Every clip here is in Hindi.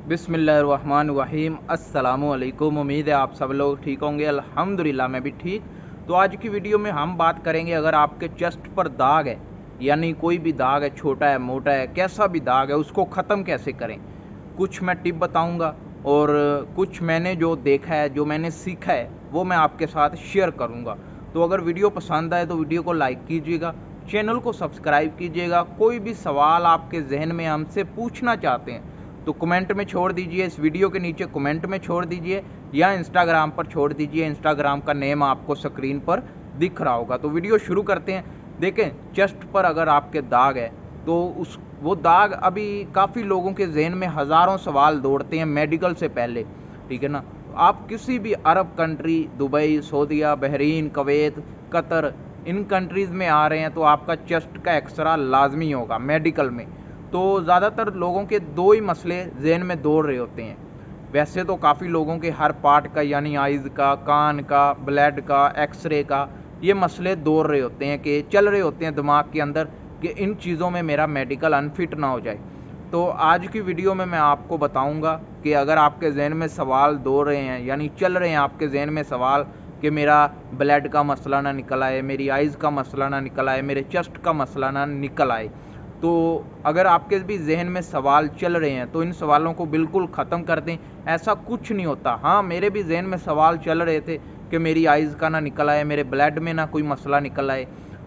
बिस्मिल्लाहिर्रहमानिर्रहीम। अस्सलामुअलैकुम। उम्मीद है आप सब लोग ठीक होंगे। अल्हम्दुलिल्लाह मैं भी ठीक। तो आज की वीडियो में हम बात करेंगे, अगर आपके चेस्ट पर दाग है, यानी कोई भी दाग है, छोटा है मोटा है, कैसा भी दाग है, उसको ख़त्म कैसे करें। कुछ मैं टिप बताऊंगा और कुछ मैंने जो देखा है, जो मैंने सीखा है, वो मैं आपके साथ शेयर करूंगा। तो अगर वीडियो पसंद आए तो वीडियो को लाइक कीजिएगा, चैनल को सब्सक्राइब कीजिएगा। कोई भी सवाल आपके जहन में हमसे पूछना चाहते हैं तो कमेंट में छोड़ दीजिए, इस वीडियो के नीचे कमेंट में छोड़ दीजिए या इंस्टाग्राम पर छोड़ दीजिए। इंस्टाग्राम का नेम आपको स्क्रीन पर दिख रहा होगा। तो वीडियो शुरू करते हैं। देखें, चेस्ट पर अगर आपके दाग है तो उस वो दाग, अभी काफ़ी लोगों के जहन में हज़ारों सवाल दौड़ते हैं मेडिकल से पहले, ठीक है ना। आप किसी भी अरब कंट्री, दुबई, सऊदीया, बहरीन, कुवैत, कतर, इन कंट्रीज़ में आ रहे हैं तो आपका चेस्ट का एक्सरा लाजमी होगा मेडिकल में। तो ज़्यादातर लोगों के दो ही मसले जहन में दौड़ रहे होते हैं। वैसे तो काफ़ी लोगों के हर पार्ट का, यानी आइज़ का, कान का, ब्लड का, एक्सरे का, ये मसले दौड़ रहे होते हैं कि चल रहे होते हैं दिमाग के अंदर कि इन चीज़ों में मेरा मेडिकल अनफिट ना हो जाए। तो आज की वीडियो में मैं आपको बताऊंगा कि अगर आपके जहन में सवाल दौड़ रहे हैं, यानी चल रहे हैं आपके जहन में सवाल कि मेरा ब्लड का मसला ना निकल आए, मेरी आइज़ का मसला ना निकल आए, मेरे चेस्ट का मसला ना निकल आए। तो अगर आपके भी जहन में सवाल चल रहे हैं तो इन सवालों को बिल्कुल ख़त्म कर दें। ऐसा कुछ नहीं होता। हाँ, मेरे भी जहन में सवाल चल रहे थे कि मेरी आइज़ का ना निकल आए, मेरे ब्लड में ना कोई मसला निकल आए।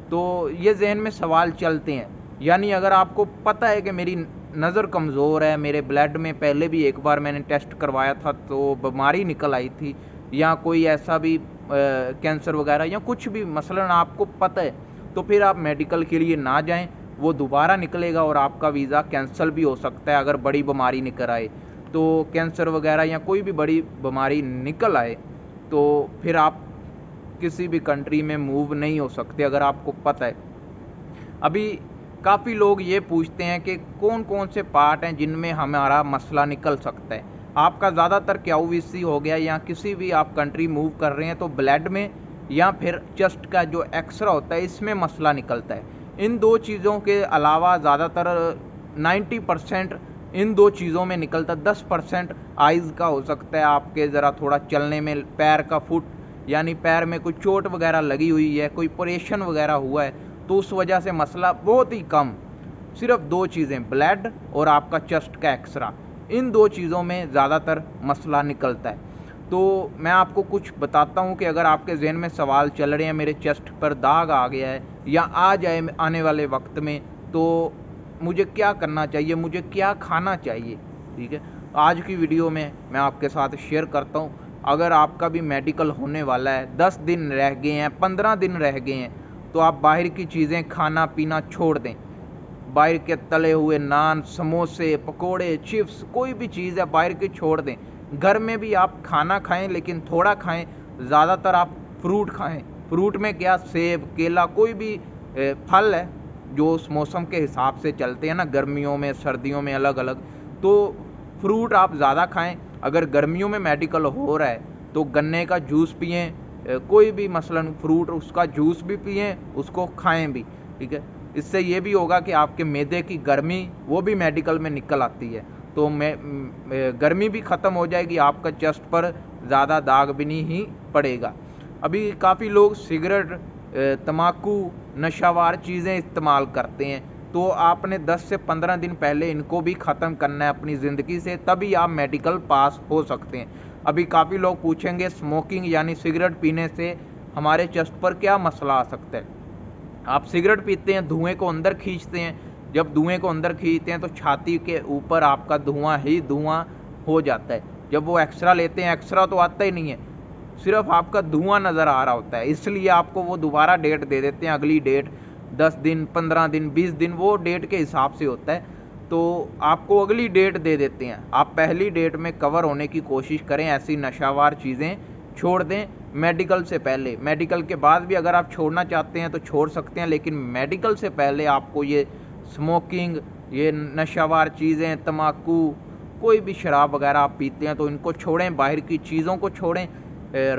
तो ये जहन में सवाल चलते हैं। यानी अगर आपको पता है कि मेरी नज़र कमज़ोर है, मेरे ब्लड में पहले भी एक बार मैंने टेस्ट करवाया था तो बीमारी निकल आई थी, या कोई ऐसा भी कैंसर वगैरह या कुछ भी मसलन आपको पता है, तो फिर आप मेडिकल के लिए ना जाएं। वो दोबारा निकलेगा और आपका वीज़ा कैंसिल भी हो सकता है अगर बड़ी बीमारी निकल आए। तो कैंसर वगैरह या कोई भी बड़ी बीमारी निकल आए तो फिर आप किसी भी कंट्री में मूव नहीं हो सकते, अगर आपको पता है। अभी काफ़ी लोग ये पूछते हैं कि कौन कौन से पार्ट हैं जिनमें हमारा मसला निकल सकता है। आपका ज़्यादातर क्यूवीसी हो गया, या किसी भी आप कंट्री मूव कर रहे हैं तो ब्लड में या फिर चेस्ट का जो एक्सरा होता है, इसमें मसला निकलता है। इन दो चीज़ों के अलावा ज़्यादातर 90% इन दो चीज़ों में निकलता। 10% आइज़ का हो सकता है, आपके ज़रा थोड़ा चलने में, पैर का फुट, यानी पैर में कोई चोट वगैरह लगी हुई है, कोई ऑपरेशन वगैरह हुआ है तो उस वजह से मसला बहुत ही कम। सिर्फ दो चीज़ें, ब्लड और आपका चेस्ट का एक्सरा, इन दो चीज़ों में ज़्यादातर मसला निकलता है। तो मैं आपको कुछ बताता हूँ कि अगर आपके जहन में सवाल चल रहे हैं, मेरे चेस्ट पर दाग आ गया है या आ जाए आने वाले वक्त में, तो मुझे क्या करना चाहिए, मुझे क्या खाना चाहिए, ठीक है। आज की वीडियो में मैं आपके साथ शेयर करता हूँ। अगर आपका भी मेडिकल होने वाला है, 10 दिन रह गए हैं, 15 दिन रह गए हैं, तो आप बाहर की चीज़ें खाना पीना छोड़ दें। बाहर के तले हुए नान, समोसे, पकोड़े, चिप्स, कोई भी चीज़ है बाहर की छोड़ दें। घर में भी आप खाना खाएं लेकिन थोड़ा खाएं। ज़्यादातर आप फ्रूट खाएं। फ्रूट में क्या, सेब, केला, कोई भी फल है जो उस मौसम के हिसाब से चलते हैं ना, गर्मियों में सर्दियों में अलग अलग, तो फ्रूट आप ज़्यादा खाएं। अगर गर्मियों में मेडिकल हो रहा है तो गन्ने का जूस पिएं, कोई भी मसलन फ्रूट, उसका जूस भी पिएं, उसको खाएं भी, ठीक है। इससे ये भी होगा कि आपके मैदे की गर्मी वो भी मेडिकल में निकल आती है, तो गर्मी भी ख़त्म हो जाएगी, आपका चेस्ट पर ज़्यादा दाग भी नहीं पड़ेगा। अभी काफ़ी लोग सिगरेट, तम्बाकू, नशावार चीज़ें इस्तेमाल करते हैं, तो आपने 10 से 15 दिन पहले इनको भी ख़त्म करना है अपनी ज़िंदगी से, तभी आप मेडिकल पास हो सकते हैं। अभी काफ़ी लोग पूछेंगे, स्मोकिंग यानी सिगरेट पीने से हमारे चेस्ट पर क्या मसला आ सकता है। आप सिगरेट पीते हैं, धुएं को अंदर खींचते हैं। जब धुएं को अंदर खींचते हैं तो छाती के ऊपर आपका धुआं ही धुआं हो जाता है। जब वो एक्सरा लेते हैं, एक्सरा तो आता ही नहीं है, सिर्फ आपका धुआं नज़र आ रहा होता है। इसलिए आपको वो दोबारा डेट दे देते हैं, अगली डेट 10 दिन, 15 दिन, 20 दिन, वो डेट के हिसाब से होता है। तो आपको अगली डेट दे देते हैं। आप पहली डेट में कवर होने की कोशिश करें, ऐसी नशावार चीज़ें छोड़ दें मेडिकल से पहले। मेडिकल के बाद भी अगर आप छोड़ना चाहते हैं तो छोड़ सकते हैं, लेकिन मेडिकल से पहले आपको ये स्मोकिंग, ये नशावार चीज़ें, तम्बाकू, कोई भी शराब वगैरह आप पीते हैं तो इनको छोड़ें, बाहर की चीज़ों को छोड़ें,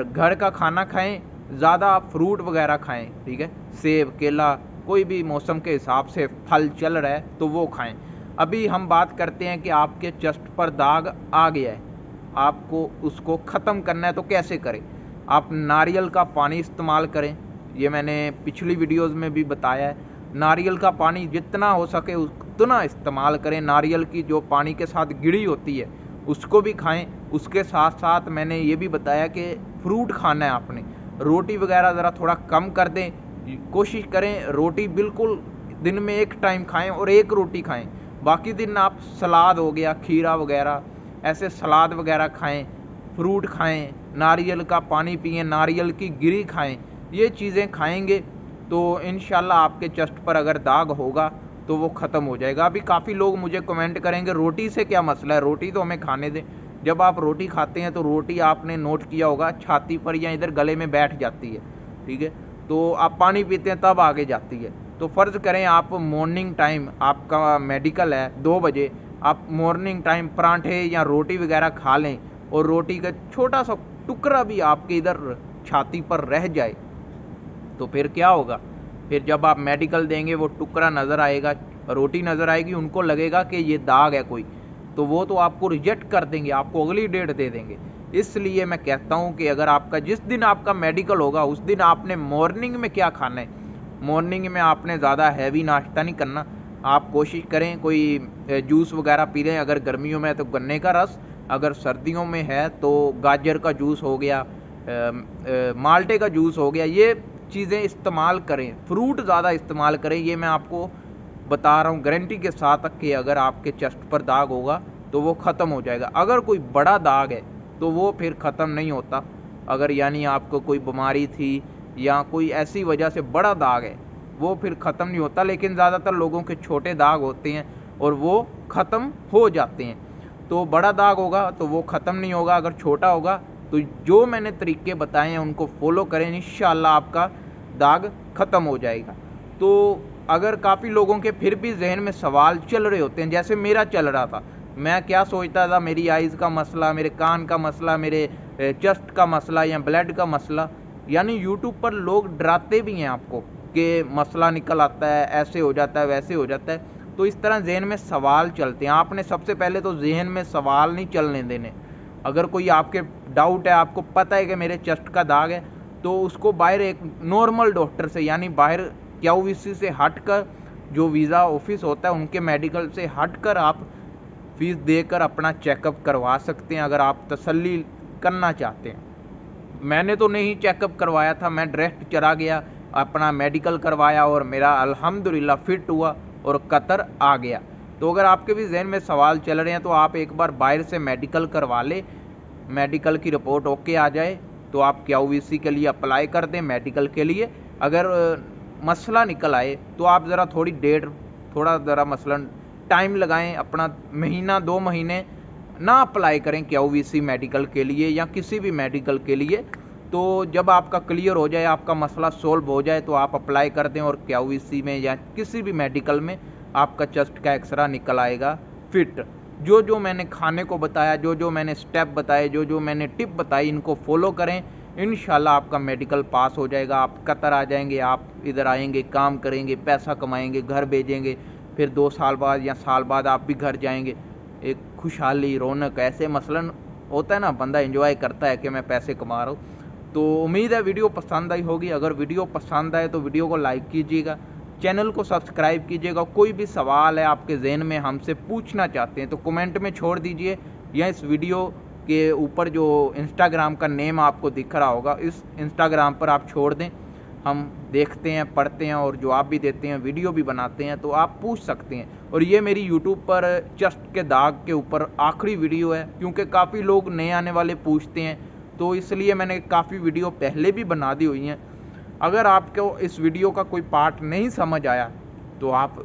घर का खाना खाएं, ज़्यादा आप फ्रूट वगैरह खाएं, ठीक है। सेब, केला, कोई भी मौसम के हिसाब से फल चल रहा है तो वो खाएं। अभी हम बात करते हैं कि आपके चेस्ट पर दाग आ गया है, आपको उसको ख़त्म करना है तो कैसे करें। आप नारियल का पानी इस्तेमाल करें, ये मैंने पिछली वीडियोस में भी बताया है। नारियल का पानी जितना हो सके उतना इस्तेमाल करें। नारियल की जो पानी के साथ गिरी होती है उसको भी खाएं। उसके साथ साथ मैंने ये भी बताया कि फ्रूट खाना है आपने। रोटी वगैरह ज़रा थोड़ा कम कर दें, कोशिश करें रोटी बिल्कुल दिन में एक टाइम खाएं और एक रोटी खाएं। बाकी दिन आप सलाद हो गया, खीरा वगैरह, ऐसे सलाद वगैरह खाएं, फ्रूट खाएं, नारियल का पानी पिएं, नारियल की गिरी खाएं। ये चीज़ें खाएंगे तो इंशाल्लाह आपके चेस्ट पर अगर दाग होगा तो वो ख़त्म हो जाएगा। अभी काफ़ी लोग मुझे कमेंट करेंगे रोटी से क्या मसला है, रोटी तो हमें खाने दें। जब आप रोटी खाते हैं तो रोटी आपने नोट किया होगा छाती पर या इधर गले में बैठ जाती है, ठीक है। तो आप पानी पीते हैं तब आगे जाती है। तो फ़र्ज़ करें आप मॉर्निंग टाइम, आपका मेडिकल है 2 बजे, आप मॉर्निंग टाइम परांठे या रोटी वगैरह खा लें और रोटी का छोटा सा टुकड़ा भी आपके इधर छाती पर रह जाए तो फिर क्या होगा। फिर जब आप मेडिकल देंगे वो टुकड़ा नज़र आएगा, रोटी नज़र आएगी, उनको लगेगा कि ये दाग है कोई, तो वो तो आपको रिजेक्ट कर देंगे, आपको अगली डेट दे देंगे। इसलिए मैं कहता हूँ कि अगर आपका जिस दिन आपका मेडिकल होगा उस दिन आपने मॉर्निंग में क्या खाना है, मॉर्निंग में आपने ज़्यादा हैवी नाश्ता नहीं करना। आप कोशिश करें कोई जूस वगैरह पी लें, अगर गर्मियों में है तो गन्ने का रस, अगर सर्दियों में है तो गाजर का जूस हो गया, माल्टे का जूस हो गया, ये चीज़ें इस्तेमाल करें। फ्रूट ज़्यादा इस्तेमाल करें, ये मैं आपको बता रहा हूँ गारंटी के साथ कि अगर आपके चेस्ट पर दाग होगा तो वो ख़त्म हो जाएगा। अगर कोई बड़ा दाग है तो वो फिर ख़त्म नहीं होता। अगर यानी आपको कोई बीमारी थी या कोई ऐसी वजह से बड़ा दाग है वो फिर ख़त्म नहीं होता, लेकिन ज़्यादातर लोगों के छोटे दाग होते हैं और वो ख़त्म हो जाते हैं। तो बड़ा दाग होगा तो वो ख़त्म नहीं होगा, अगर छोटा होगा तो जो मैंने तरीके बताए हैं उनको फॉलो करें, इंशाल्लाह आपका दाग ख़त्म हो जाएगा। तो अगर काफ़ी लोगों के फिर भी जहन में सवाल चल रहे होते हैं, जैसे मेरा चल रहा था, मैं क्या सोचता था मेरी आइज़ का मसला, मेरे कान का मसला, मेरे चेस्ट का मसला या ब्लड का मसला, यानी यूट्यूब पर लोग डराते भी हैं आपको कि मसला निकल आता है, ऐसे हो जाता है, वैसे हो जाता है। तो इस तरह जहन में सवाल चलते हैं। आपने सबसे पहले तो जहन में सवाल नहीं चलने देने। अगर कोई आपके डाउट है, आपको पता है कि मेरे चेस्ट का दाग है, तो उसको बाहर एक नॉर्मल डॉक्टर से, यानी बाहर क्यूवीसी से हटकर, जो वीज़ा ऑफिस होता है उनके मेडिकल से हटकर आप फीस देकर अपना चेकअप करवा सकते हैं अगर आप तसल्ली करना चाहते हैं। मैंने तो नहीं चेकअप करवाया था, मैं डायरेक्ट चला गया, अपना मेडिकल करवाया और मेरा अल्हम्दुलिल्लाह फिट हुआ और कतर आ गया। तो अगर आपके भी जहन में सवाल चल रहे हैं तो आप एक बार बाहर से मेडिकल करवा लें, मेडिकल की रिपोर्ट ओके आ जाए तो आप क्यूवीसी के लिए अप्लाई कर दें मेडिकल के लिए। अगर मसला निकल आए तो आप ज़रा थोड़ी डेट, थोड़ा ज़रा मसलन टाइम लगाएं, अपना महीना 2 महीने ना अप्लाई करें क्यूवीसी मेडिकल के लिए या किसी भी मेडिकल के लिए। तो जब आपका क्लियर हो जाए, आपका मसला सोल्व हो जाए तो आप अप्लाई कर दें और क्यूवीसी में या किसी भी मेडिकल में आपका चेस्ट का एक्सरा निकल आएगा फिट। जो जो मैंने खाने को बताया, जो जो मैंने स्टेप बताए, जो जो मैंने टिप बताई, इनको फॉलो करें, इंशाल्लाह आपका मेडिकल पास हो जाएगा। आप कतर आ जाएंगे, आप इधर आएंगे, काम करेंगे, पैसा कमाएंगे, घर भेजेंगे, फिर 2 साल बाद या साल बाद आप भी घर जाएंगे। एक खुशहाली, रौनक, ऐसे मसलन होता है ना, बंदा एंजॉय करता है कि मैं पैसे कमा रहा हूँ। तो उम्मीद है वीडियो पसंद आई होगी। अगर वीडियो पसंद आए तो वीडियो को लाइक कीजिएगा, चैनल को सब्सक्राइब कीजिएगा। कोई भी सवाल है आपके जहन में हमसे पूछना चाहते हैं तो कमेंट में छोड़ दीजिए, या इस वीडियो के ऊपर जो इंस्टाग्राम का नेम आपको दिख रहा होगा, इस इंस्टाग्राम पर आप छोड़ दें। हम देखते हैं, पढ़ते हैं और जवाब भी देते हैं, वीडियो भी बनाते हैं, तो आप पूछ सकते हैं। और ये मेरी यूट्यूब पर चेस्ट के दाग के ऊपर आखिरी वीडियो है, क्योंकि काफ़ी लोग नए आने वाले पूछते हैं, तो इसलिए मैंने काफ़ी वीडियो पहले भी बना दी हुई हैं। अगर आपको इस वीडियो का कोई पार्ट नहीं समझ आया तो आप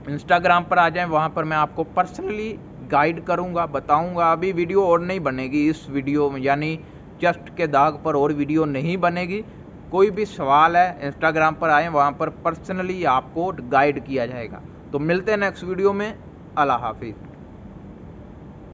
इंस्टाग्राम पर आ जाएं, वहाँ पर मैं आपको पर्सनली गाइड करूँगा, बताऊँगा। अभी वीडियो और नहीं बनेगी इस वीडियो में, यानी चेस्ट के दाग पर और वीडियो नहीं बनेगी। कोई भी सवाल है इंस्टाग्राम पर आएँ, वहाँ पर पर्सनली आपको गाइड किया जाएगा। तो मिलते हैं नेक्स्ट वीडियो में। अल्लाह हाफिज़।